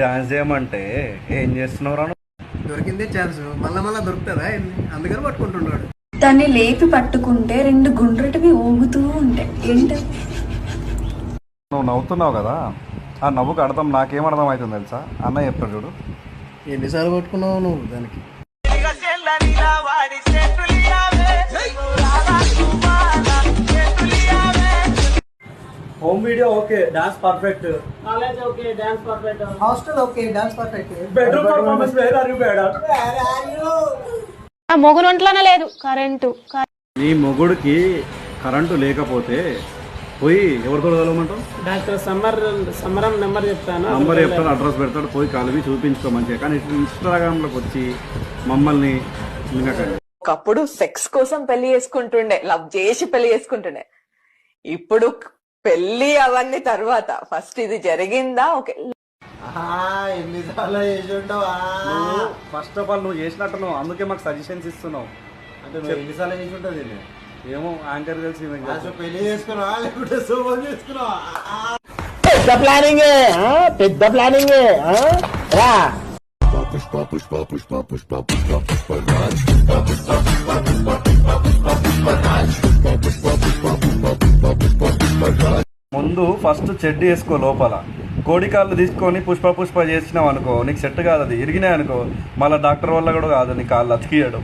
Dance చేయమంటే ఏం చేస్తున్నావు? దొరికిందే ఛాన్స్ మళ్ళా మళ్ళా దొరుకుతుందా అందుకని పట్టుకుంటున్నాడు. దాన్ని లేపి పట్టుకుంటే రెండు గుండ్రటివి ఊగుతూ ఉంటాయి. ఏంటి నువ్వు నవ్వుతున్నావు కదా, ఆ నవ్వుకు అర్థం నాకేం అర్థం అవుతుంది తెలుసా? అన్న చెప్తాడు చూడు. ఎన్నిసార్లు పట్టుకున్నావు నువ్వు దానికి? Home video okay, dance perfect. College okay, dance perfect. Hostel okay, dance perfect. Bedroom performance where are you బేడా? ఆ మొగునొంట్లోనే లేదు కరెంటు. నీ మొగుడికి కరెంటు లేకపోతే పోయి ఎవరితో కలవమంటావు? డాక్టర్ సమరం నెంబర్ చెప్తాను, నంబర్ చెప్తాడు, అడ్రస్ పెడతాడు, పోయి కలిపి చూపించుకో మంచిగా. కానీ ఇన్స్టాగ్రామ్లోకి వచ్చి మమ్మల్ని ఒకప్పుడు సెక్స్ కోసం పెళ్లి చేసుకుంటుండే, లవ్ చేసి పెళ్లి చేసుకుంటుండే. ఇప్పుడు పెళ్లి అవన్నీ తర్వాత ఫస్ట్ ఇది జరిగిందా? ఓకే, ఎన్నిసార్లు చేసి ఉంటావా? ఫస్ట్ ఆఫ్ ఆల్ నువ్వు చేసినట్టు నువ్వు అందుకే మాకు సజెషన్స్ ఇస్తున్నావు. అంటే నువ్వు ఎన్నిసార్లు చేసి ఉంటుంది? ఏమో యాంకర్ తెలిసి పెళ్లి చేసుకున్నావా లేకుంటే శుభం చేసుకున్నావా? పెద్ద ప్లానింగ్, పెద్ద ప్లానింగ్. ముందు ఫస్ట్ చెడ్డి వేసుకో లోపల. కోడికాళ్ళు తీసుకొని పుష్ప పుష్ప చేసినావు అనుకో, నీకు సెట్ కాదు. అది ఇరిగినాయి అనుకో, మళ్ళీ డాక్టర్ వల్ల కూడా కాదు నీ కాళ్ళు అతికియడం.